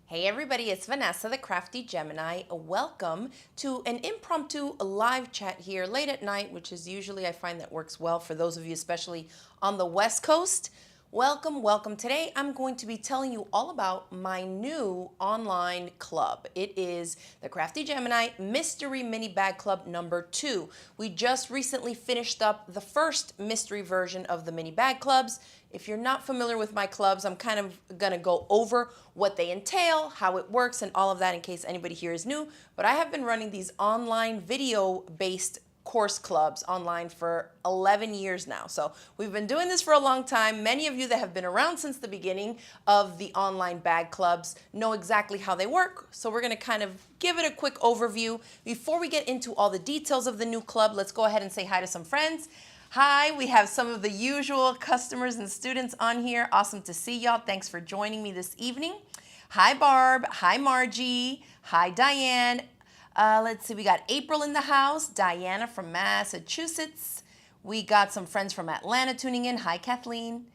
Hey everybody, it's Vanessa, the Crafty Gemini. Welcome to an impromptu live chat here late at night, which is usually I find that works well for those of you, especially on the West Coast. Welcome, welcome. Today I'm going to be telling you all about my new online club. It is the Crafty Gemini Mystery Mini Bag Club number 2. We just recently finished up the first mystery version of the mini bag clubs. If you're not familiar with my clubs, I'm kind of going to go over what they entail, how it works, and all of that in case anybody here is new. But I have been running these online video-based course clubs online for 11 years now. So we've been doing this for a long time. Many of you that have been around since the beginning of the online bag clubs know exactly how they work. So we're going to kind of give it a quick overview. Before we get into all the details of the new club, let's go ahead and say hi to some friends. Hi, we have some of the usual customers and students on here. Awesome to see y'all. Thanks for joining me this evening. Hi, Barb. Hi, Margie. Hi, Diane. Let's see, we got April in the house, Diana from Massachusetts. We got some friends from Atlanta tuning in. Hi, Kathleen.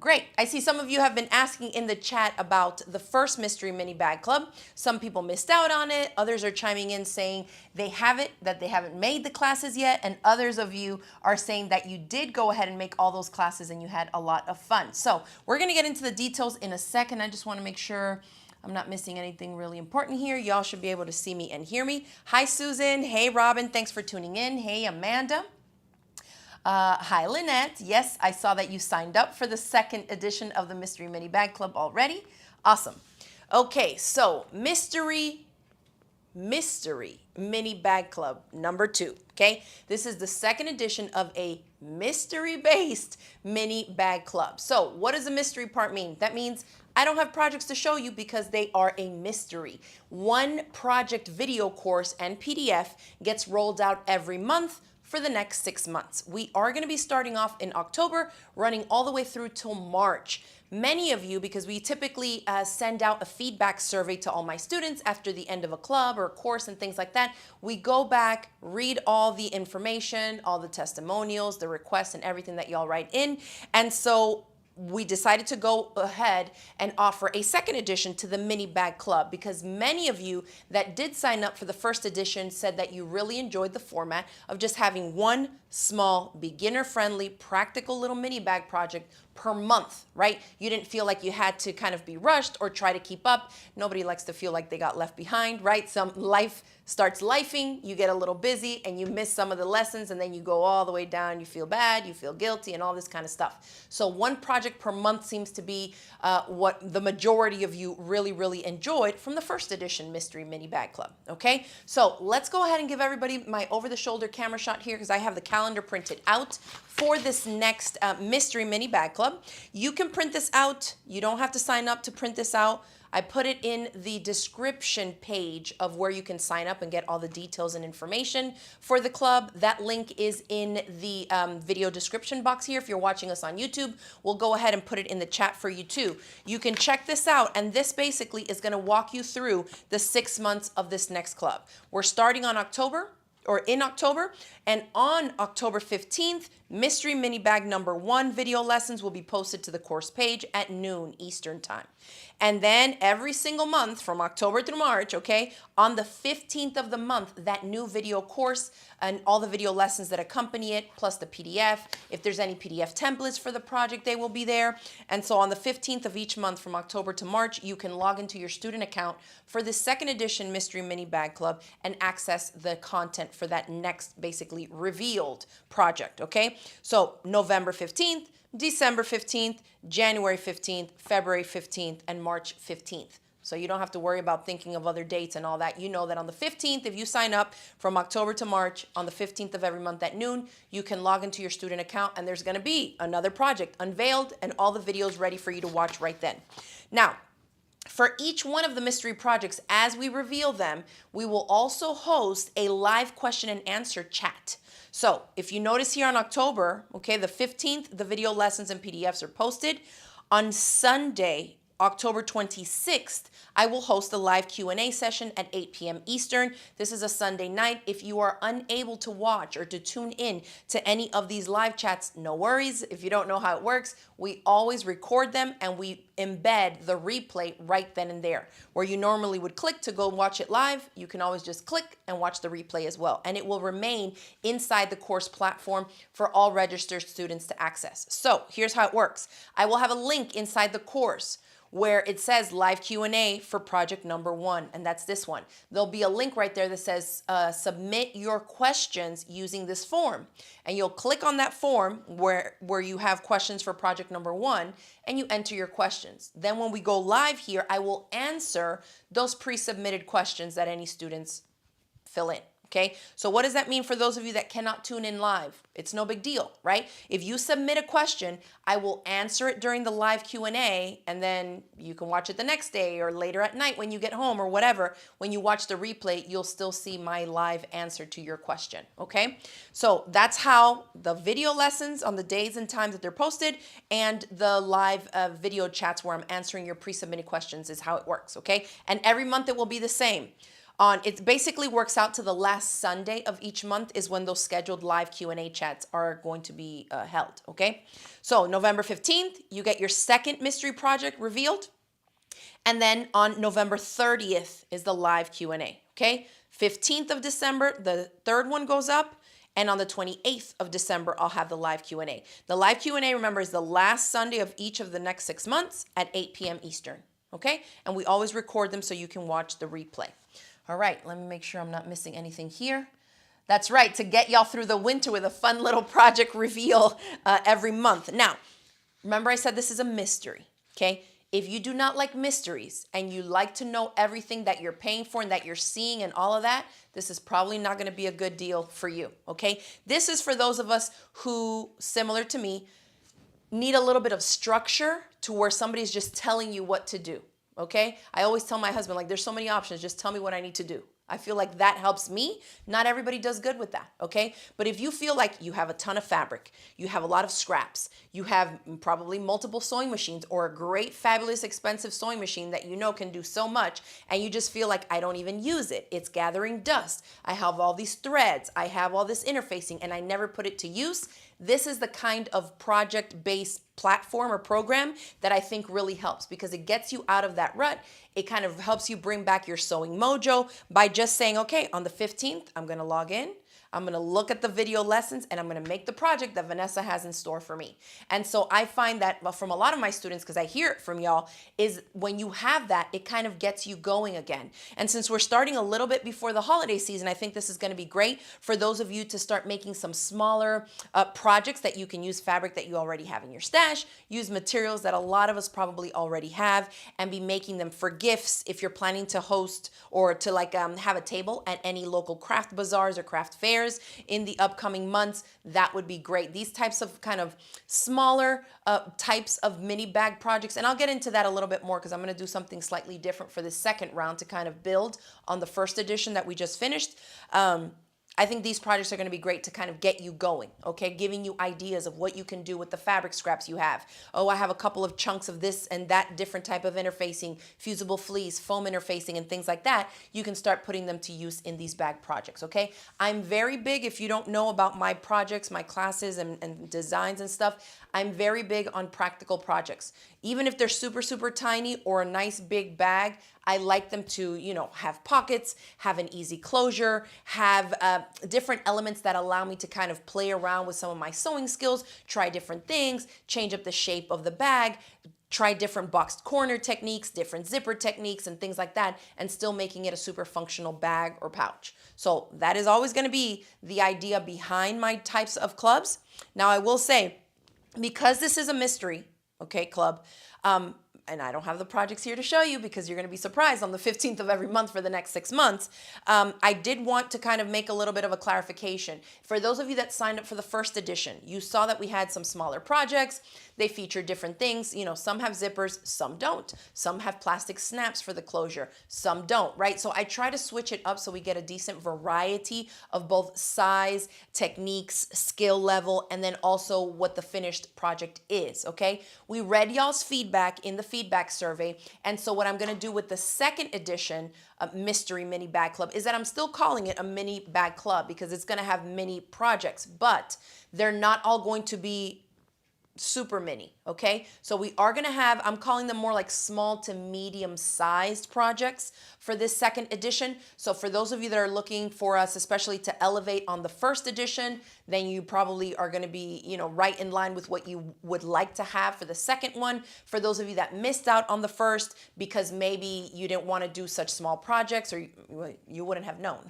Great. I see some of you have been asking in the chat about the first Mystery Mini Bag Club. Some people missed out on it. Others are chiming in saying they have it, that they haven't made the classes yet. And others of you are saying that you did go ahead and make all those classes and you had a lot of fun. So we're going to get into the details in a second. I just want to make sure I'm not missing anything really important here. Y'all should be able to see me and hear me. Hi, Susan. Hey, Robin. Thanks for tuning in. Hey, Amanda. Hi, Lynette. Yes, I saw that you signed up for the second edition of the Mystery Mini Bag Club already. Awesome. Okay, so Mystery Mini Bag Club number 2. Okay, this is the second edition of a mystery-based mini bag club. So what does the mystery part mean? That means I don't have projects to show you because they are a mystery. One project video course and PDF gets rolled out every month for the next 6 months. We are going to be starting off in October, running all the way through till March. Many of you, because we typically send out a feedback survey to all my students after the end of a club or a course and things like that, we go back, read all the information, all the testimonials, the requests, and everything that y'all write in. And so we decided to go ahead and offer a second edition to the Mini Bag Club because many of you that did sign up for the first edition said that you really enjoyed the format of just having one small, beginner-friendly, practical little mini bag project per month, right? You didn't feel like you had to kind of be rushed or try to keep up. Nobody likes to feel like they got left behind, right? Some life starts lifing, you get a little busy and you miss some of the lessons and then you go all the way down, you feel bad, you feel guilty and all this kind of stuff. So one project per month seems to be what the majority of you really enjoyed from the first edition Mystery Mini Bag Club, okay? So let's go ahead and give everybody my over-the-shoulder camera shot here because I have the calendar printed out for this next Mystery Mini Bag Club. You can print this out. You don't have to sign up to print this out. I put it in the description page of where you can sign up and get all the details and information for the club. That link is in the video description box here. If you're watching us on YouTube, we'll go ahead and put it in the chat for you too. You can check this out, and this basically is going to walk you through the 6 months of this next club. We're starting on in October, and on October 15th, Mystery Mini Bag number 1 video lessons will be posted to the course page at noon Eastern time. And then every single month from October through March, okay, on the 15th of the month, that new video course and all the video lessons that accompany it, plus the PDF. If there's any PDF templates for the project, they will be there. And so on the 15th of each month from October to March, you can log into your student account for the second edition Mystery Mini Bag Club and access the content for that next basically revealed project, okay? So November 15th, December 15th, January 15th, February 15th, and March 15th. So you don't have to worry about thinking of other dates and all that. You know that on the 15th, if you sign up from October to March, on the 15th of every month at noon, you can log into your student account and there's going to be another project unveiled and all the videos ready for you to watch right then. Now, for each one of the mystery projects, as we reveal them, we will also host a live question and answer chat. So if you notice here on October, okay, the 15th, the video lessons and PDFs are posted. On Sunday, October 26th, I will host a live Q&A session at 8 p.m. Eastern. This is a Sunday night. If you are unable to watch or to tune in to any of these live chats, no worries. If you don't know how it works, we always record them and we embed the replay right then and there. Where you normally would click to go watch it live, you can always just click and watch the replay as well. And it will remain inside the course platform for all registered students to access. So here's how it works. I will have a link inside the course where it says live Q&A for project number 1, and that's this one. There'll be a link right there that says submit your questions using this form. And you'll click on that form where you have questions for project number 1, and you enter your questions. Then when we go live here, I will answer those pre-submitted questions that any students fill in. Okay, so what does that mean for those of you that cannot tune in live? It's no big deal, right? If you submit a question, I will answer it during the live Q&A, and then you can watch it the next day or later at night when you get home or whatever. When you watch the replay, you'll still see my live answer to your question, okay? So that's how the video lessons on the days and times that they're posted and the live video chats where I'm answering your pre-submitted questions is how it works, okay? And every month it will be the same. It basically works out to the last Sunday of each month is when those scheduled live Q&A chats are going to be held, okay? So November 15th, you get your second mystery project revealed. And then on November 30th is the live Q&A, okay? 15th of December, the third one goes up. And on the 28th of December, I'll have the live Q&A. The live Q&A, remember, is the last Sunday of each of the next 6 months at 8 p.m. Eastern, okay? And we always record them so you can watch the replay. All right, let me make sure I'm not missing anything here. That's right, to get y'all through the winter with a fun little project reveal every month. Now, remember I said this is a mystery, okay? If you do not like mysteries and you like to know everything that you're paying for and that you're seeing and all of that, this is probably not going to be a good deal for you, okay? This is for those of us who, similar to me, need a little bit of structure to where somebody's just telling you what to do. Okay? I always tell my husband, like, there's so many options. Just tell me what I need to do. I feel like that helps me. Not everybody does good with that, okay? But if you feel like you have a ton of fabric, you have a lot of scraps, you have probably multiple sewing machines or a great, fabulous, expensive sewing machine that you know can do so much, and you just feel like I don't even use it. It's gathering dust. I have all these threads. I have all this interfacing, and I never put it to use. This is the kind of project-based platform or program that I think really helps because it gets you out of that rut. It kind of helps you bring back your sewing mojo by just saying, okay, on the 15th, I'm going to log in. I'm going to look at the video lessons and I'm going to make the project that Vanessa has in store for me. And so I find that from a lot of my students, because I hear it from y'all, is when you have that, it kind of gets you going again. And since we're starting a little bit before the holiday season, I think this is going to be great for those of you to start making some smaller projects that you can use fabric that you already have in your stash, use materials that a lot of us probably already have, and be making them for gifts if you're planning to host or to have a table at any local craft bazaars or craft fairs in the upcoming months. That would be great. These types of kind of smaller types of mini bag projects, and I'll get into that a little bit more because I'm going to do something slightly different for the second round to kind of build on the first edition that we just finished. I think these projects are going to be great to kind of get you going, okay? Giving you ideas of what you can do with the fabric scraps you have. Oh, I have a couple of chunks of this and that different type of interfacing, fusible fleece, foam interfacing, and things like that. You can start putting them to use in these bag projects, okay? I'm very big, if you don't know about my projects, my classes and designs and stuff, I'm very big on practical projects. Even if they're super, super tiny or a nice big bag, I like them to, have pockets, have an easy closure, have different elements that allow me to kind of play around with some of my sewing skills, try different things, change up the shape of the bag, try different boxed corner techniques, different zipper techniques, and things like that, and still making it a super functional bag or pouch. So that is always going to be the idea behind my types of clubs. Now, I will say, because this is a mystery, okay, club, and I don't have the projects here to show you because you're going to be surprised on the 15th of every month for the next 6 months. I did want to kind of make a little bit of a clarification. For those of you that signed up for the first edition, you saw that we had some smaller projects. They feature different things. You know, some have zippers, some don't. Some have plastic snaps for the closure, some don't, right? So I try to switch it up so we get a decent variety of both size, techniques, skill level, and then also what the finished project is, okay? We read y'all's feedback in the feedback survey, and so what I'm gonna do with the second edition Mystery Mini Bag Club is that I'm still calling it a mini bag club because it's gonna have mini projects, but they're not all going to be super mini, okay? So we are gonna have, I'm calling them more like small to medium sized projects for this second edition. So for those of you that are looking for us, especially to elevate on the first edition, then you probably are gonna be, you know, right in line with what you would like to have for the second one. For those of you that missed out on the first because maybe you didn't wanna do such small projects, or you wouldn't have known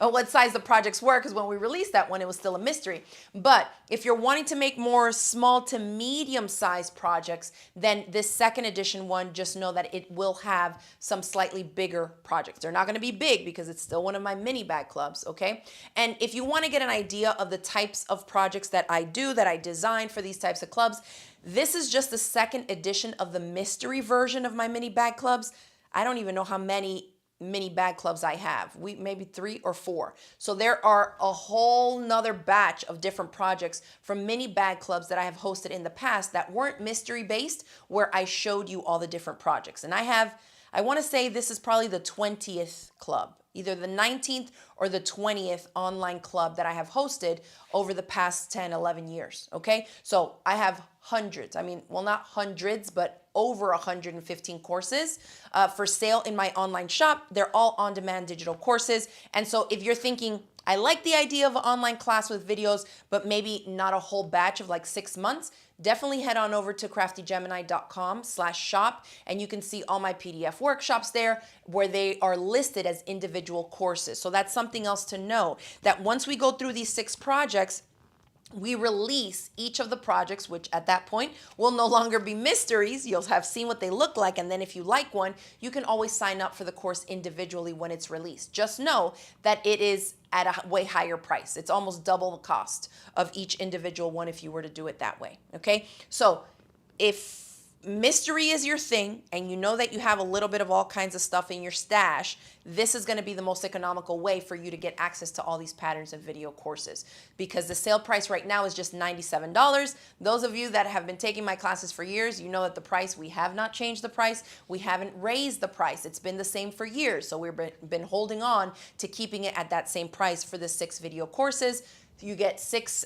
what size the projects were, because when we released that one, it was still a mystery. But if you're wanting to make more small to medium sized projects, then this second edition one, just know that it will have some slightly bigger projects. They're not going to be big because it's still one of my mini bag clubs, okay? And if you want to get an idea of the types of projects that I do, that I design for these types of clubs, this is just the second edition of the mystery version of my mini bag clubs. I don't even know how many mini bag clubs I have. Maybe 3 or 4. So there are a whole nother batch of different projects from mini bag clubs that I have hosted in the past that weren't mystery based, where I showed you all the different projects. And I want to say this is probably the 20th club, either the 19th or the 20th online club that I have hosted over the past 10, 11 years, okay? So I have hundreds, well, not hundreds, but over 115 courses for sale in my online shop. They're all on-demand digital courses. And so if you're thinking, I like the idea of an online class with videos, but maybe not a whole batch of like 6 months, definitely head on over to craftygemini.com/shop, and you can see all my PDF workshops there where they are listed as individual courses. So that's something else to know, that once we go through these 6 projects, we release each of the projects, which at that point will no longer be mysteries. You'll have seen what they look like. And then if you like one, you can always sign up for the course individually when it's released. Just know that it is at a way higher price. It's almost double the cost of each individual one if you were to do it that way. Okay. So if mystery is your thing and you know that you have a little bit of all kinds of stuff in your stash, this is going to be the most economical way for you to get access to all these patterns and video courses, because the sale price right now is just $97. Those of you that have been taking my classes for years, you know that the price, we have not changed the price. We haven't raised the price. It's been the same for years. So we've been holding on to keeping it at that same price for the 6 video courses. You get 6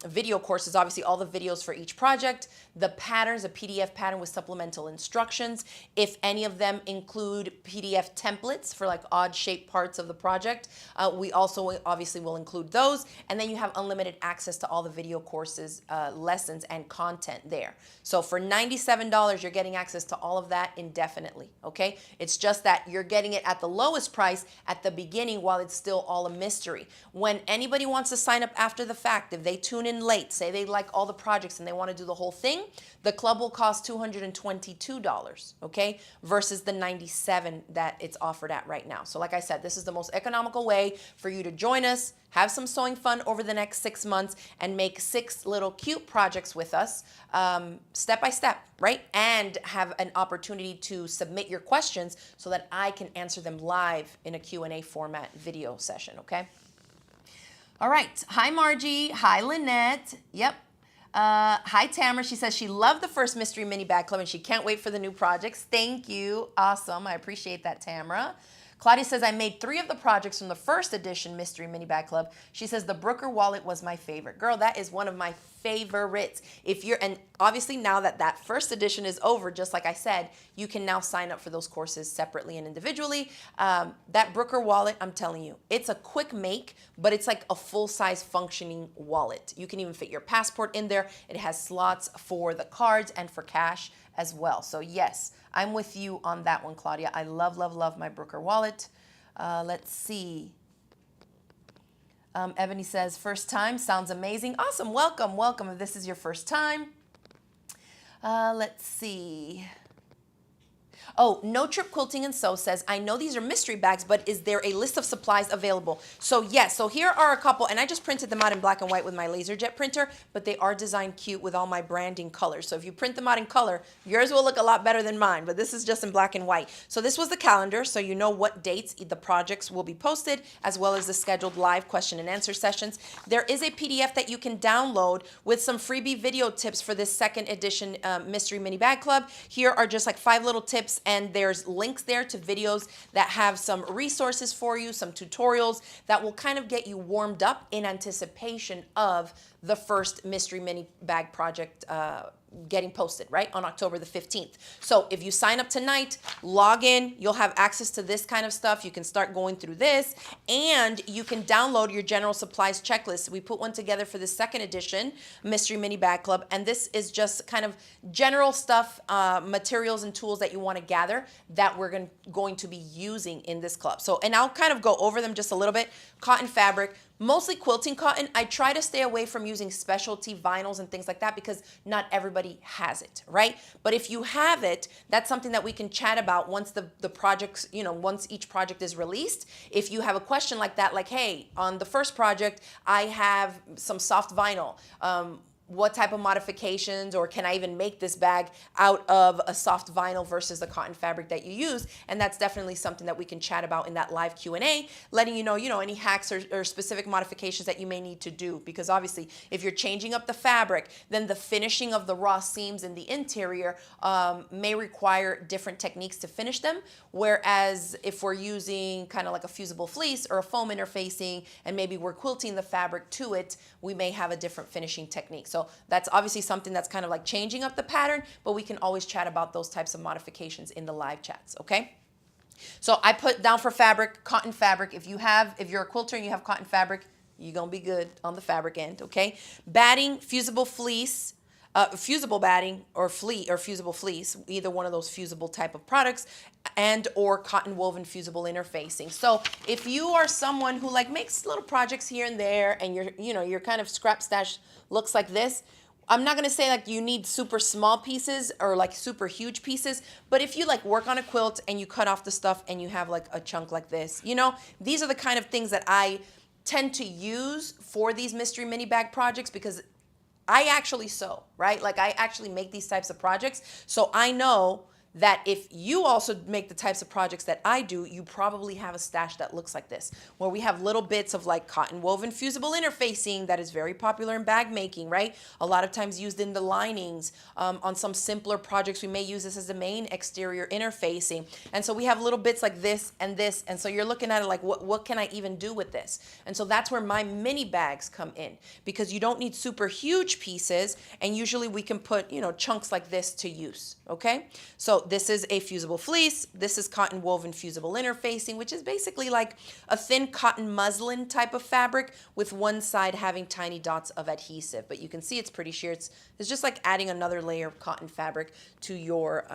video courses, obviously all the videos for each project, the patterns, a PDF pattern with supplemental instructions. If any of them include PDF templates for like odd shaped parts of the project, we also obviously will include those. And then you have unlimited access to all the video courses, lessons, and content there. So for $97, you're getting access to all of that indefinitely, okay? It's just that you're getting it at the lowest price at the beginning while it's still all a mystery. When anybody wants to sign up after the fact, if they tune in late, say they like all the projects and they want to do the whole thing, the club will cost $222, okay, versus the $97 that it's offered at right now. So like I said, this is the most economical way for you to join us, have some sewing fun over the next 6 months, and make 6 little cute projects with us, step by step, right? And have an opportunity to submit your questions so that I can answer them live in a Q&A format video session, okay? All right. Hi, Margie. Hi, Lynette. Yep. Hi, Tamara. She says she loved the first Mystery Mini Bag Club and she can't wait for the new projects. Thank you. Awesome. I appreciate that, Tamara. Claudia says, I made 3 of the projects from the first edition Mystery Mini Bag Club. She says, the Brooker wallet was my favorite. Girl, that is one of my favorites. And obviously now that that first edition is over, just like I said, you can now sign up for those courses separately and individually. That Brooker wallet, I'm telling you, it's a quick make, but it's like a full-size functioning wallet. You can even fit your passport in there. It has slots for the cards and for cash as well. So yes, I'm with you on that one, Claudia. I love, love, love my Brooker wallet. Let's see. Ebony says, first time, sounds amazing. Awesome, welcome, welcome if this is your first time. Let's see. Oh, No Trip Quilting and Sew says, I know these are mystery bags, but is there a list of supplies available? So yes, so here are a couple, and I just printed them out in black and white with my LaserJet printer, but they are designed cute with all my branding colors. So if you print them out in color, yours will look a lot better than mine, but this is just in black and white. So this was the calendar, so you know what dates the projects will be posted, as well as the scheduled live question and answer sessions. There is a PDF that you can download with some freebie video tips for this second edition Mystery Mini Bag Club. Here are just like 5 little tips, and there's links there to videos that have some resources for you, some tutorials that will kind of get you warmed up in anticipation of the first Mystery Mini Bag project getting posted, right, on October the 15th. So if you sign up tonight, log in, you'll have access to this kind of stuff. You can start going through this, and you can download your general supplies checklist. We put one together for the second edition Mystery Mini Bag Club, and this is just kind of general stuff, materials and tools that you want to gather that we're going to be using in this club. So, and I'll kind of go over them just a little bit. Cotton fabric, mostly quilting cotton. I try to stay away from using specialty vinyls and things like that because not everybody has it, right? But if you have it, that's something that we can chat about once the projects, once each project is released. If you have a question like that, like, hey, on the first project, I have some soft vinyl. What type of modifications, or can I even make this bag out of a soft vinyl versus the cotton fabric that you use? And that's definitely something that we can chat about in that live Q&A, letting you know, any hacks or specific modifications that you may need to do. Because obviously, if you're changing up the fabric, then the finishing of the raw seams in the interior may require different techniques to finish them. Whereas if we're using kind of like a fusible fleece or a foam interfacing, and maybe we're quilting the fabric to it, we may have a different finishing technique. So that's obviously something that's kind of like changing up the pattern, but we can always chat about those types of modifications in the live chats, okay? So I put down for fabric, cotton fabric. If you're a quilter and you have cotton fabric, you're gonna be good on the fabric end, okay? Batting, fusible fleece, fusible batting or fusible fleece, either one of those fusible type of products, and or cotton woven fusible interfacing. So if you are someone who like makes little projects here and there, and your kind of scrap stash looks like this, I'm not gonna say like you need super small pieces or like super huge pieces, but if you like work on a quilt and you cut off the stuff and you have like a chunk like this, these are the kind of things that I tend to use for these mystery mini bag projects, because I actually sew, right? Like I actually make these types of projects. So I know that if you also make the types of projects that I do, you probably have a stash that looks like this, where we have little bits of like cotton woven fusible interfacing that is very popular in bag making, right? A lot of times used in the linings. On some simpler projects, we may use this as the main exterior interfacing. And so we have little bits like this. And so you're looking at it like, what can I even do with this? And so that's where my mini bags come in, because you don't need super huge pieces. And usually we can put, chunks like this to use, okay? So this is a fusible fleece. This is cotton woven fusible interfacing, which is basically like a thin cotton muslin type of fabric with one side having tiny dots of adhesive. But you can see it's pretty sheer. It's just like adding another layer of cotton fabric to your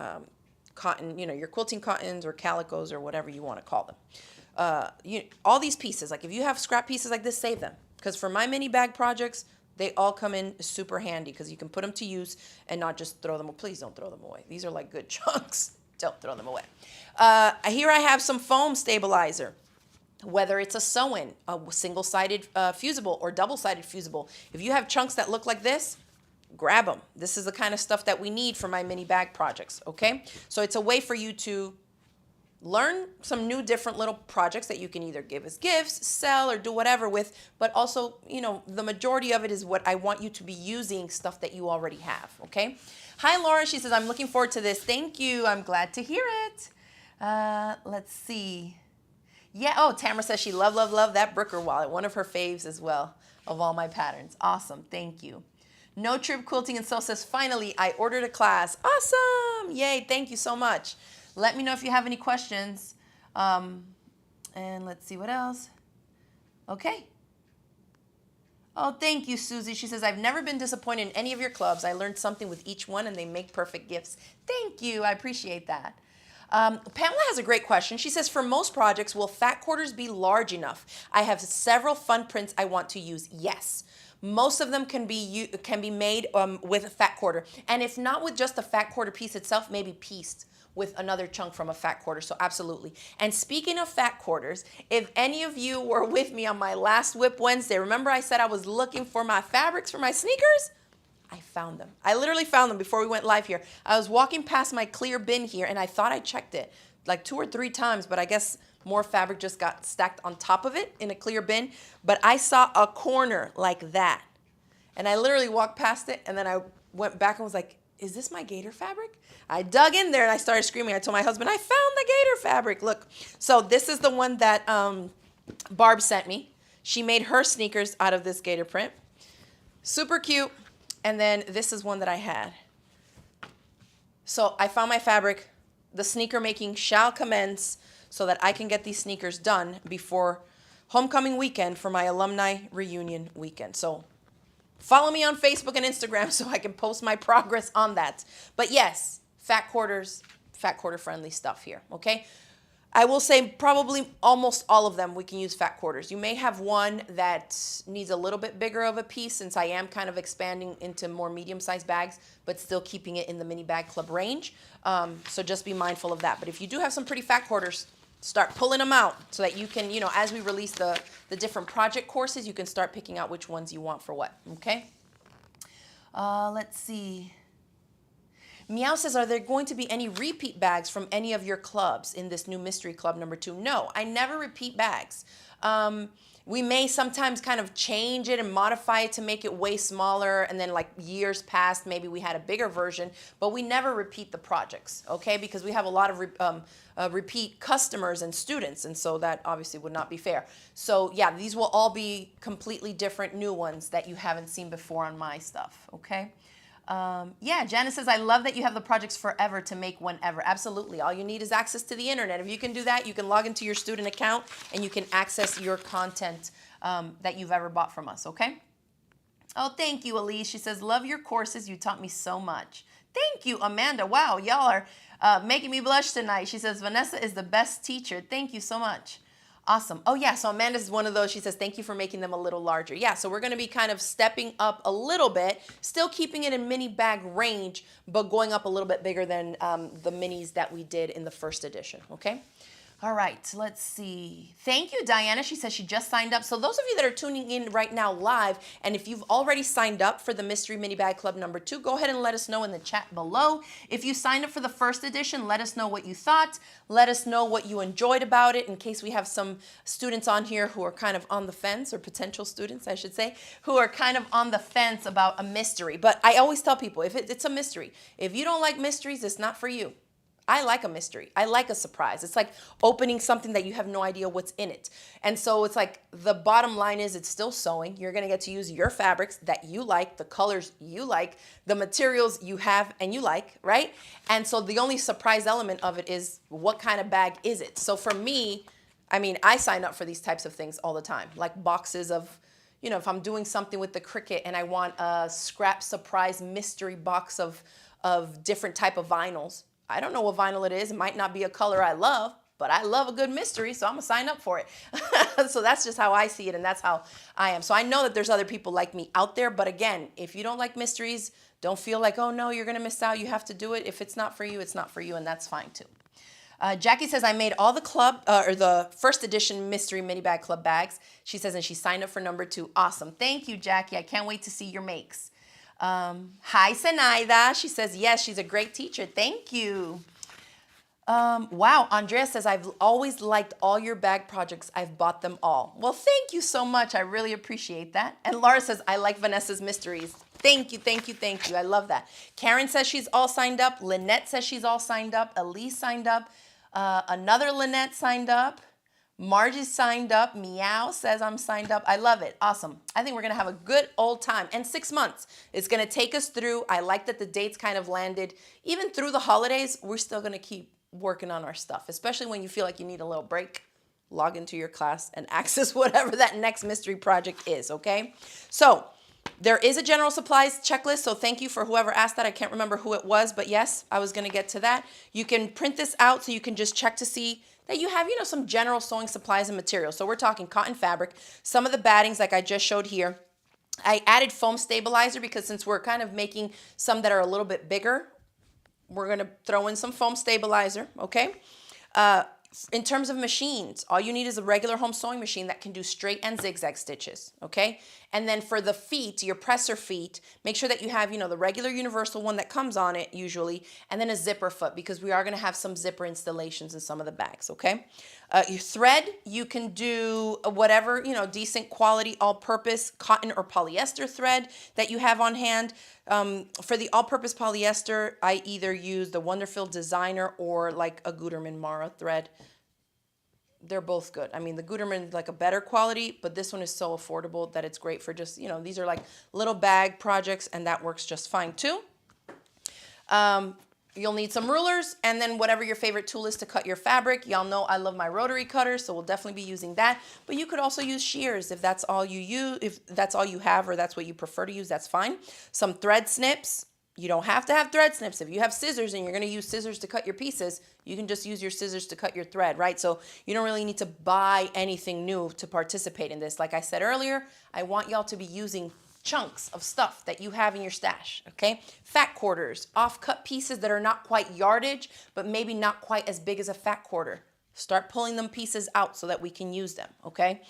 cotton, your quilting cottons or calicos or whatever you want to call them. All these pieces, like if you have scrap pieces like this, save them. Because for my mini bag projects, they all come in super handy because you can put them to use and not just throw them. Please don't throw them away. These are like good chunks. Don't throw them away. Here I have some foam stabilizer. Whether it's a sew-in, a single-sided fusible or double-sided fusible. If you have chunks that look like this, grab them. This is the kind of stuff that we need for my mini bag projects, okay? So it's a way for you to learn some new different little projects that you can either give as gifts, sell, or do whatever with, but also, the majority of it is what I want you to be using stuff that you already have, okay? Hi, Laura. She says, I'm looking forward to this. Thank you. I'm glad to hear it. Let's see. Yeah, Tamara says she love that Brooker wallet. One of her faves as well of all my patterns. Awesome. Thank you. No Trip Quilting and Sew says, finally, I ordered a class. Awesome. Yay. Thank you so much. Let me know if you have any questions. And let's see what else. Okay. Oh, thank you, Susie. She says, I've never been disappointed in any of your clubs. I learned something with each one, and they make perfect gifts. Thank you. I appreciate that. Pamela has a great question. She says, for most projects, will fat quarters be large enough? I have several fun prints I want to use. Yes. Most of them can be made with a fat quarter. And if not with just the fat quarter piece itself, maybe pieced with another chunk from a fat quarter. So absolutely. And speaking of fat quarters, if any of you were with me on my last WIP Wednesday, remember I said I was looking for my fabrics for my sneakers? I found them. I literally found them before we went live here. I was walking past my clear bin here and I thought I checked it like 2 or 3 times, but I guess more fabric just got stacked on top of it in a clear bin. But I saw a corner like that. And I literally walked past it and then I went back and was like, is this my gator fabric? I dug in there and I started screaming. I told my husband, I found the gator fabric. Look, so this is the one that Barb sent me. She made her sneakers out of this gator print. Super cute. And then this is one that I had. So I found my fabric. The sneaker making shall commence so that I can get these sneakers done before homecoming weekend for my alumni reunion weekend. So follow me on Facebook and Instagram so I can post my progress on that. But yes, fat quarter friendly stuff here, okay? I will say probably almost all of them we can use fat quarters. You may have one that needs a little bit bigger of a piece since I am kind of expanding into more medium-sized bags, but still keeping it in the mini bag club range. So just be mindful of that. But if you do have some pretty fat quarters, start pulling them out so that you can, as we release the different project courses, you can start picking out which ones you want for what, okay? Let's see. Meow says, are there going to be any repeat bags from any of your clubs in this new mystery club number 2? No, I never repeat bags. We may sometimes kind of change it and modify it to make it way smaller, and then like years past, maybe we had a bigger version, but we never repeat the projects, okay? Because we have a lot of repeat customers and students, and so that obviously would not be fair. So yeah, these will all be completely different new ones that you haven't seen before on my stuff, okay? Yeah, Janice says, I love that you have the projects forever to make whenever. Absolutely. All you need is access to the internet. If you can do that, you can log into your student account and you can access your content that you've ever bought from us, okay? Oh, thank you, Elise. She says, love your courses. You taught me so much. Thank you, Amanda. Wow, y'all are making me blush tonight. She says, Vanessa is the best teacher. Thank you so much. Awesome. Oh, yeah. So Amanda's one of those. She says, thank you for making them a little larger. Yeah. So we're going to be kind of stepping up a little bit, still keeping it in mini bag range, but going up a little bit bigger than the minis that we did in the first edition. Okay. All right, let's see. Thank you, Diana. She says she just signed up. So those of you that are tuning in right now live, and if you've already signed up for the Mystery Mini Bag Club number 2, go ahead and let us know in the chat below. If you signed up for the first edition, let us know what you thought. Let us know what you enjoyed about it, in case we have some students on here who are kind of on the fence, or potential students, I should say, who are kind of on the fence about a mystery. But I always tell people, if it's a mystery, if you don't like mysteries, it's not for you. I like a mystery. I like a surprise. It's like opening something that you have no idea what's in it. And so it's like the bottom line is it's still sewing. You're going to get to use your fabrics that you like, the colors you like, the materials you have and you like, right? And so the only surprise element of it is what kind of bag is it? So for me, I mean, I sign up for these types of things all the time, like boxes of, you know, if I'm doing something with the Cricut and I want a scrap surprise mystery box of different type of vinyls. I don't know what vinyl it is. It might not be a color I love, but I love a good mystery, so I'm going to sign up for it. So that's just how I see it, and that's how I am. So I know that there's other people like me out there, but again, if you don't like mysteries, don't feel like, oh no, you're going to miss out. You have to do it. If it's not for you, it's not for you, and that's fine too. Jackie says, I made all the club, or the first edition Mystery Mini Bag Club bags. She says, and she signed up for number 2. Awesome. Thank you, Jackie. I can't wait to see your makes. Hi, Sanaida. She says, yes, she's a great teacher. Thank you. Wow. Andrea says, I've always liked all your bag projects. I've bought them all. Well, thank you so much. I really appreciate that. And Laura says, I like Vanessa's mysteries. Thank you, thank you, thank you. I love that. Karen says she's all signed up. Lynette says she's all signed up. Elise signed up. Another Lynette signed up. Margie signed up. Meow says I'm signed up. I love it. Awesome. I think we're going to have a good old time. And 6 months. It's going to take us through. I like that the dates kind of landed. Even through the holidays, we're still going to keep working on our stuff, especially when you feel like you need a little break. Log into your class and access whatever that next mystery project is, okay? So there is a general supplies checklist, so thank you for whoever asked that. I can't remember who it was, but yes, I was going to get to that. You can print this out so you can just check to see that you have, you know, some general sewing supplies and materials. So we're talking cotton fabric, some of the battings like I just showed here. I added foam stabilizer because since we're kind of making some that are a little bit bigger, we're gonna throw in some foam stabilizer, okay? In terms of machines, all you need is a regular home sewing machine that can do straight and zigzag stitches, okay? And then for the feet, your presser feet, make sure that you have, the regular universal one that comes on it usually, and then a zipper foot, because we are gonna have some zipper installations in some of the bags, okay? Your thread, you can do whatever, decent quality all-purpose cotton or polyester thread that you have on hand. For the all-purpose polyester, I either use the Wonderfil Designer or like a Gutermann Mara thread. They're both good. I mean, the Gutermann is like a better quality, but this one is so affordable that it's great for just, these are like little bag projects, and that works just fine too. You'll need some rulers, and then whatever your favorite tool is to cut your fabric. Y'all know I love my rotary cutter, so we'll definitely be using that. But you could also use shears if that's all you use, if that's all you have, or that's what you prefer to use, that's fine. Some thread snips. You don't have to have thread snips. If you have scissors and you're going to use scissors to cut your pieces, you can just use your scissors to cut your thread, right? So you don't really need to buy anything new to participate in this. Like I said earlier, I want y'all to be using chunks of stuff that you have in your stash, okay? Fat quarters, off-cut pieces that are not quite yardage, but maybe not quite as big as a fat quarter. Start pulling them pieces out so that we can use them, okay?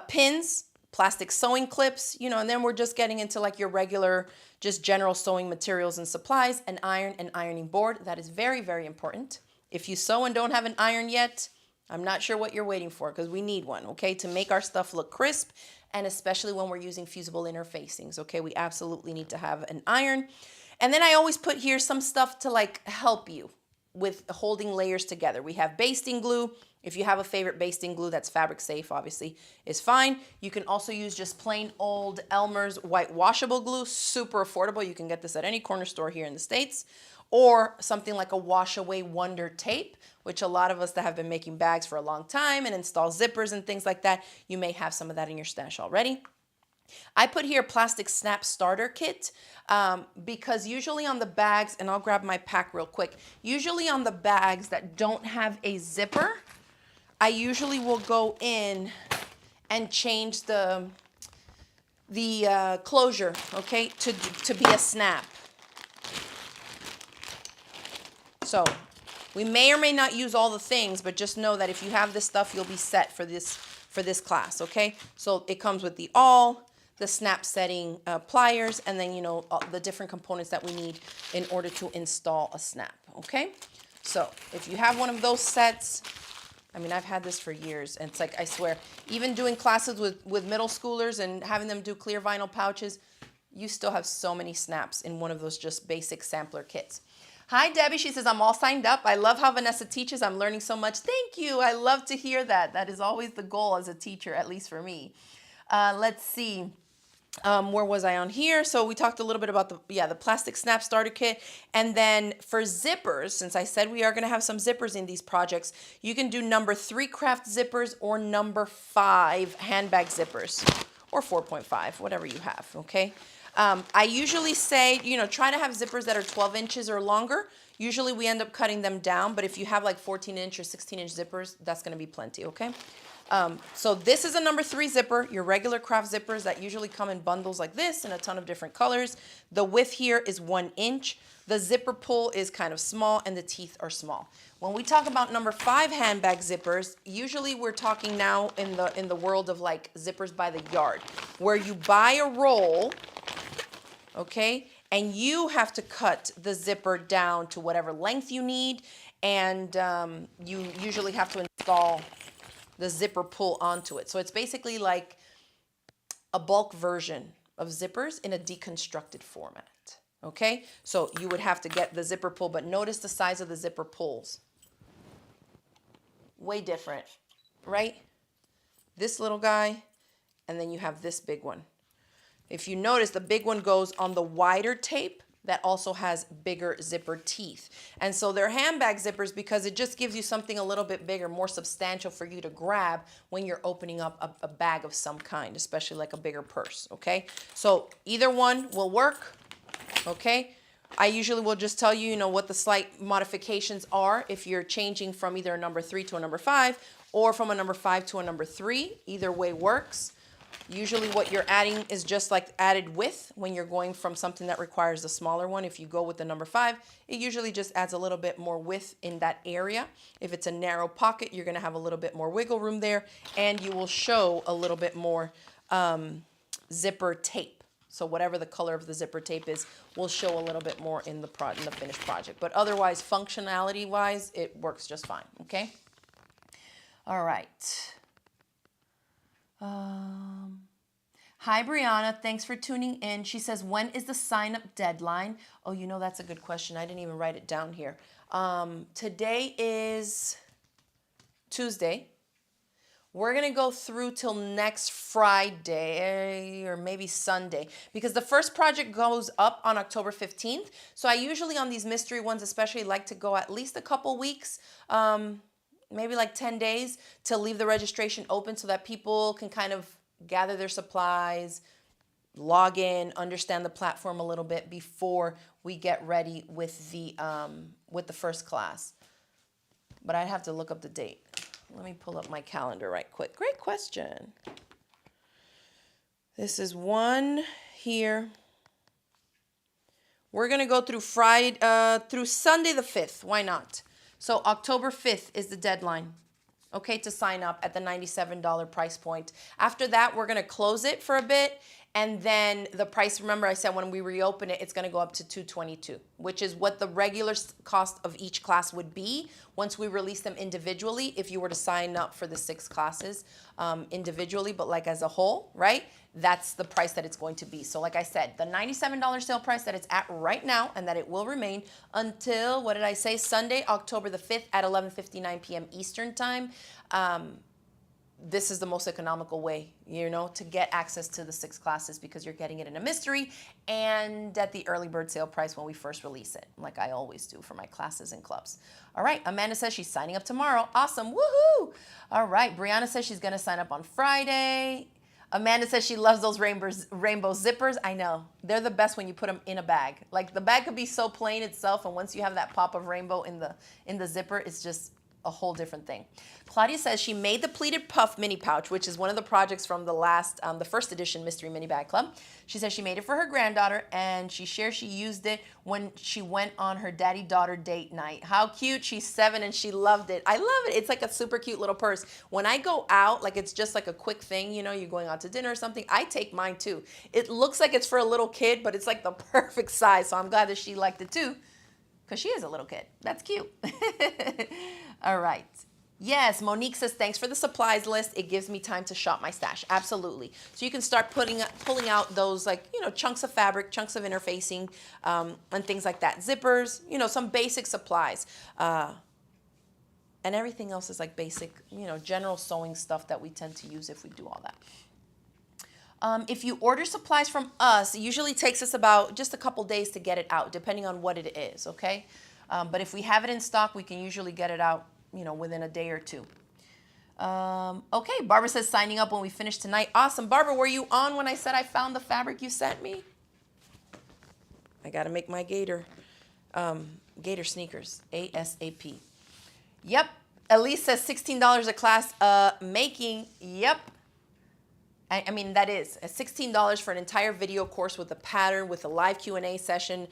Pins, plastic sewing clips, and then we're just getting into like your regular, just general sewing materials and supplies, an iron and ironing board. That is very, very important. If you sew and don't have an iron yet, I'm not sure what you're waiting for, because we need one, okay, to make our stuff look crisp, and especially when we're using fusible interfacings, okay? We absolutely need to have an iron. And then I always put here some stuff to like help you with holding layers together. We have basting glue. If you have a favorite basting glue that's fabric safe, obviously, is fine. You can also use just plain old Elmer's white washable glue, super affordable. You can get this at any corner store here in the States, or something like a wash away wonder tape, which a lot of us that have been making bags for a long time and install zippers and things like that, you may have some of that in your stash already. I put here plastic snap starter kit because usually on the bags, and I'll grab my pack real quick, usually on the bags that don't have a zipper, I usually will go in and change the closure, okay, to be a snap. So we may or may not use all the things, but just know that if you have this stuff, you'll be set for this class, okay? So it comes with the awl, the snap setting pliers, and then, the different components that we need in order to install a snap, okay? So if you have one of those sets, I mean, I've had this for years, and it's like, I swear, even doing classes with middle schoolers and having them do clear vinyl pouches, you still have so many snaps in one of those just basic sampler kits. Hi, Debbie. She says, I'm all signed up. I love how Vanessa teaches. I'm learning so much. Thank you. I love to hear that. That is always the goal as a teacher, at least for me. Let's see. Where was I on here? So we talked a little bit about the plastic snap starter kit. And then for zippers, since I said we are going to have some zippers in these projects, you can do number 3 craft zippers or number 5 handbag zippers, or 4.5, whatever you have, okay? I usually say, try to have zippers that are 12 inches or longer. Usually we end up cutting them down, but if you have like 14-inch or 16-inch zippers, that's going to be plenty, okay? So this is a number 3 zipper, your regular craft zippers that usually come in bundles like this in a ton of different colors. The width here is 1 inch. The zipper pull is kind of small and the teeth are small. When we talk about number 5 handbag zippers, usually we're talking now in the world of like zippers by the yard, where you buy a roll, okay, and you have to cut the zipper down to whatever length you need, and you usually have to install the zipper pull onto it. So it's basically like a bulk version of zippers in a deconstructed format, okay? So you would have to get the zipper pull, but notice the size of the zipper pulls. Way different, right? This little guy, and then you have this big one. If you notice, the big one goes on the wider tape that also has bigger zipper teeth. And so they're handbag zippers because it just gives you something a little bit bigger, more substantial for you to grab when you're opening up a bag of some kind, especially like a bigger purse, okay? So either one will work, okay? I usually will just tell you, what the slight modifications are if you're changing from either a number 3 to a number 5 or from a number 5 to a number 3. Either way works. Usually what you're adding is just like added width when you're going from something that requires a smaller one. If you go with the number 5, it usually just adds a little bit more width in that area. If it's a narrow pocket, you're going to have a little bit more wiggle room there, and you will show a little bit more zipper tape. So whatever the color of the zipper tape is will show a little bit more in the finished project. But otherwise, functionality-wise, it works just fine, okay? All right. Hi, Brianna. Thanks for tuning in. She says, when is the sign-up deadline? Oh, you know, that's a good question. I didn't even write it down here. Today is Tuesday. We're going to go through till next Friday or maybe Sunday because the first project goes up on October 15th. So I usually on these mystery ones especially like to go at least a couple weeks, maybe like 10 days to leave the registration open so that people can kind of gather their supplies, log in, understand the platform a little bit before we get ready with the first class. But I'd have to look up the date. Let me pull up my calendar right quick. Great question. This is one here. We're going to go through through Sunday the 5th. Why not? So October 5th is the deadline, okay, to sign up at the $97 price point. After that, we're going to close it for a bit. And then the price, remember I said when we reopen it, it's going to go up to $222, which is what the regular cost of each class would be once we release them individually if you were to sign up for the 6 classes individually, but like as a whole, right? That's the price that it's going to be. So like I said, the $97 sale price that it's at right now and that it will remain until, what did I say, Sunday, October the 5th at 11:59 p.m. Eastern time. This is the most economical way, you know, to get access to the 6 classes because you're getting it in a mystery and at the early bird sale price when we first release it, like I always do for my classes and clubs. All right, Amanda says she's signing up tomorrow. Awesome, woohoo! All right, Brianna says she's gonna sign up on Friday. Amanda says she loves those rainbow zippers. I know, they're the best when you put them in a bag. Like the bag could be so plain itself, and once you have that pop of rainbow in the zipper, it's just a whole different thing. Claudia says she made the pleated puff mini pouch, which is one of the projects from the first edition Mystery Mini Bag Club. She says she made it for her granddaughter, and she shares she used it when she went on her daddy-daughter date night. How cute. She's 7 and she loved it. I love it. It's like a super cute little purse. When I go out, like it's just like a quick thing, you know, you're going out to dinner or something, I take mine too. It looks like it's for a little kid, but it's like the perfect size, so I'm glad that she liked it too. Because she is a little kid. That's cute. All right. Yes, Monique says, thanks for the supplies list. It gives me time to shop my stash. Absolutely. So you can start pulling out those, like, you know, chunks of fabric, chunks of interfacing, and things like that. Zippers, you know, some basic supplies. And everything else is like basic, you know, general sewing stuff that we tend to use if we do all that. If you order supplies from us, it usually takes us about just a couple days to get it out, depending on what it is, okay? But if we have it in stock, we can usually get it out, you know, within a day or 2. Okay, Barbara says signing up when we finish tonight. Awesome. Barbara, were you on when I said I found the fabric you sent me? I got to make my gator sneakers, ASAP. Yep. Elise says $16 a class making. Yep. I mean, that is $16 for an entire video course with a pattern, with a live Q&A session,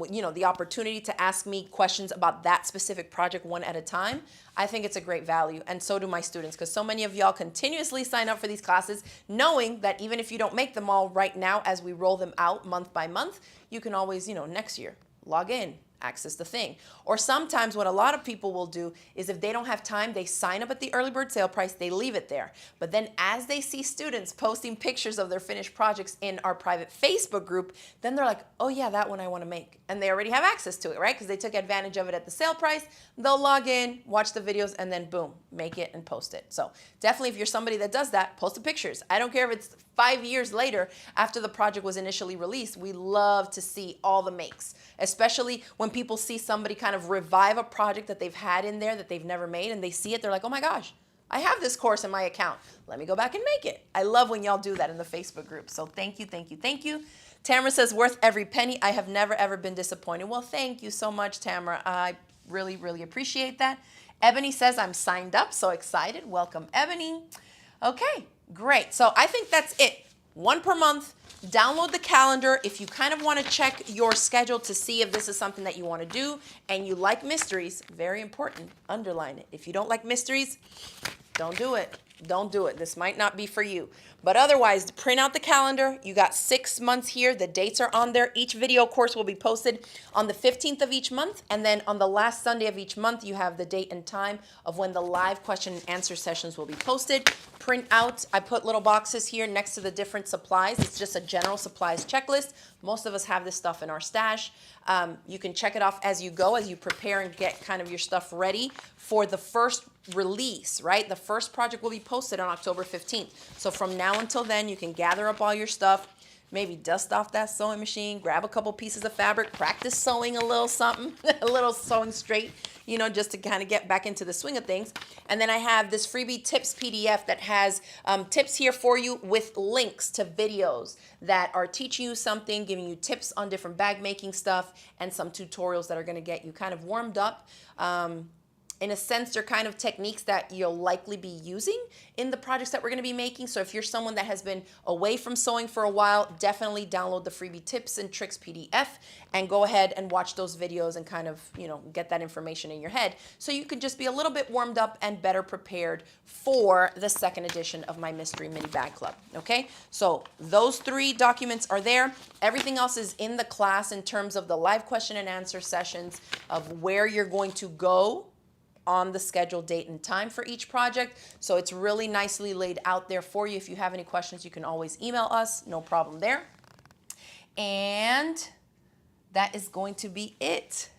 you know, the opportunity to ask me questions about that specific project one at a time. I think it's a great value, and so do my students, because so many of y'all continuously sign up for these classes, knowing that even if you don't make them all right now as we roll them out month by month, you can always, you know, next year, log in, access the thing. Or sometimes what a lot of people will do is if they don't have time, they sign up at the early bird sale price, they leave it there. But then as they see students posting pictures of their finished projects in our private Facebook group, then they're like, oh yeah, that one I want to make. And they already have access to it, right? Because they took advantage of it at the sale price. They'll log in, watch the videos, and then boom, make it and post it. So definitely if you're somebody that does that, post the pictures. I don't care if it's 5 years later after the project was initially released. We love to see all the makes, especially when people see somebody kind of revive a project that they've had in there that they've never made, and they see it, they're like, oh my gosh, I have this course in my account. Let me go back and make it. I love when y'all do that in the Facebook group. So thank you, thank you, thank you. Tamara says, worth every penny. I have never, ever been disappointed. Well, thank you so much, Tamara. I really, really appreciate that. Ebony says, I'm signed up, so excited. Welcome, Ebony. Okay, great. So I think that's it one per month. Download the calendar. If you kind of want to check your schedule to see if this is something that you want to do and you like mysteries, very important, underline it. If you don't like mysteries, don't do it. Don't do it. This might not be for you. But otherwise, print out the calendar. You got 6 months here. The dates are on there. Each video course will be posted on the 15th of each month. And then on the last Sunday of each month, you have the date and time of when the live question and answer sessions will be posted. Print out. I put little boxes here next to the different supplies. It's just a general supplies checklist. Most of us have this stuff in our stash. You can check it off as you go, as you prepare and get kind of your stuff ready for the first release, right? The first project will be posted on October 15th. So from now until then, you can gather up all your stuff, maybe dust off that sewing machine, grab a couple pieces of fabric, practice sewing a little something, a little sewing straight, you know, just to kind of get back into the swing of things. And then I have this freebie tips PDF that has tips here for you with links to videos that are teaching you something, giving you tips on different bag making stuff, and some tutorials that are going to get you kind of warmed up. In a sense, they're kind of techniques that you'll likely be using in the projects that we're going to be making. So if you're someone that has been away from sewing for a while, definitely download the freebie tips and tricks PDF and go ahead and watch those videos and kind of, you know, get that information in your head so you can just be a little bit warmed up and better prepared for the second edition of my Mystery Mini Bag Club. Okay, so those 3 documents are there. Everything else is in the class in terms of the live question and answer sessions, of where you're going to go on the scheduled date and time for each project. So it's really nicely laid out there for you. If you have any questions, you can always email us, no problem there. And that is going to be it.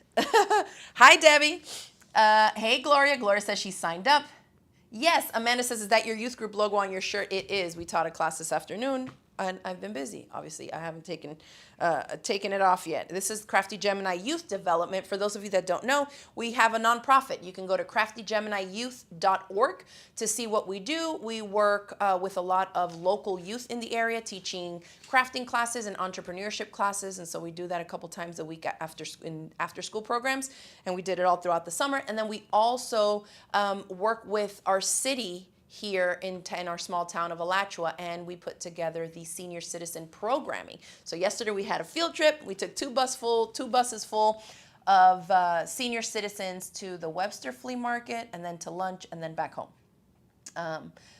Hi, Debbie. Hey, Gloria. Gloria says she signed up. Yes, Amanda says, is that your youth group logo on your shirt? It is. We taught a class this afternoon. And I've been busy, obviously. I haven't taken it off yet. This is Crafty Gemini Youth Development. For those of you that don't know, we have a nonprofit. You can go to craftygeminiyouth.org to see what we do. We work with a lot of local youth in the area, teaching crafting classes and entrepreneurship classes. And so we do that a couple times a week in after school programs. And we did it all throughout the summer. And then we also work with our city here in our small town of Alachua, and we put together the senior citizen programming. So yesterday we had a field trip. We took two buses full of senior citizens to the Webster Flea Market, and then to lunch, and then back home.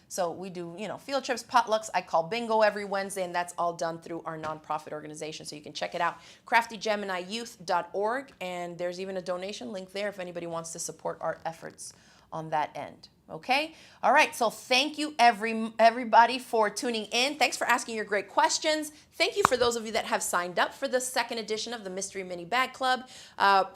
So we do, you know, field trips, potlucks. I call bingo every Wednesday, and that's all done through our nonprofit organization. So you can check it out, craftygeminiyouth.org, and there's even a donation link there if anybody wants to support our efforts on that end. Okay? All right. So thank you everybody for tuning in. Thanks for asking your great questions. Thank you for those of you that have signed up for the second edition of the Mystery Mini Bag Club.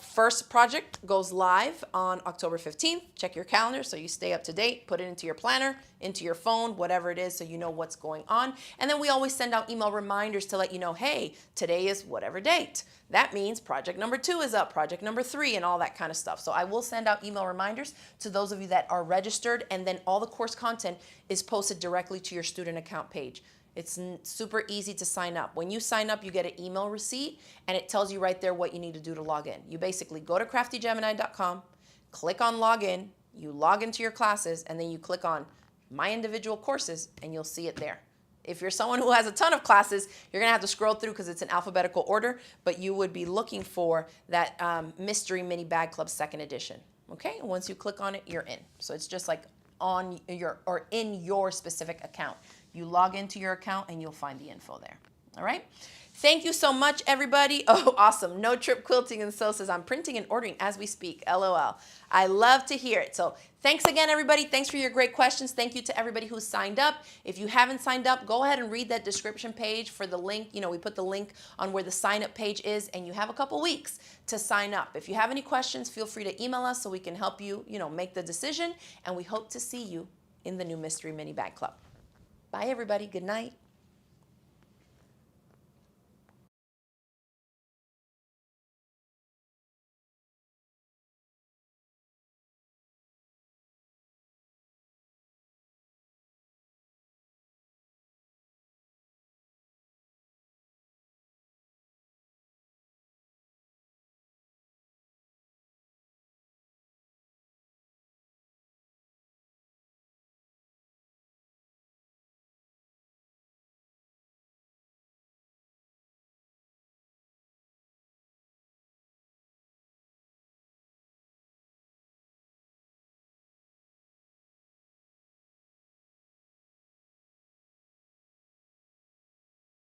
First project goes live on October 15th. Check your calendar so you stay up to date. Put it into your planner, into your phone, whatever it is, so you know what's going on. And then we always send out email reminders to let you know, hey, today is whatever date. That means project number 2 is up, project number 3, and all that kind of stuff. So I will send out email reminders to those of you that are registered, and then all the course content is posted directly to your student account page. It's super easy to sign up. When you sign up, you get an email receipt, and it tells you right there what you need to do to log in. You basically go to craftygemini.com, click on login, you log into your classes, and then you click on my individual courses, and you'll see it there. If you're someone who has a ton of classes, you're going to have to scroll through because it's in alphabetical order, but you would be looking for that Mystery Mini Bag Club second edition. Okay, and once you click on it, you're in. So it's just like on your or in your specific account. You log into your account and you'll find the info there. All right. Thank you so much, everybody. Oh, awesome. No Trip Quilting and Sew says, I'm printing and ordering as we speak. LOL. I love to hear it. So thanks again, everybody. Thanks for your great questions. Thank you to everybody who signed up. If you haven't signed up, go ahead and read that description page for the link. You know, we put the link on where the sign up page is, and you have a couple weeks to sign up. If you have any questions, feel free to email us so we can help you, make the decision. And we hope to see you in the new Mystery Mini Bag Club. Bye, everybody. Good night.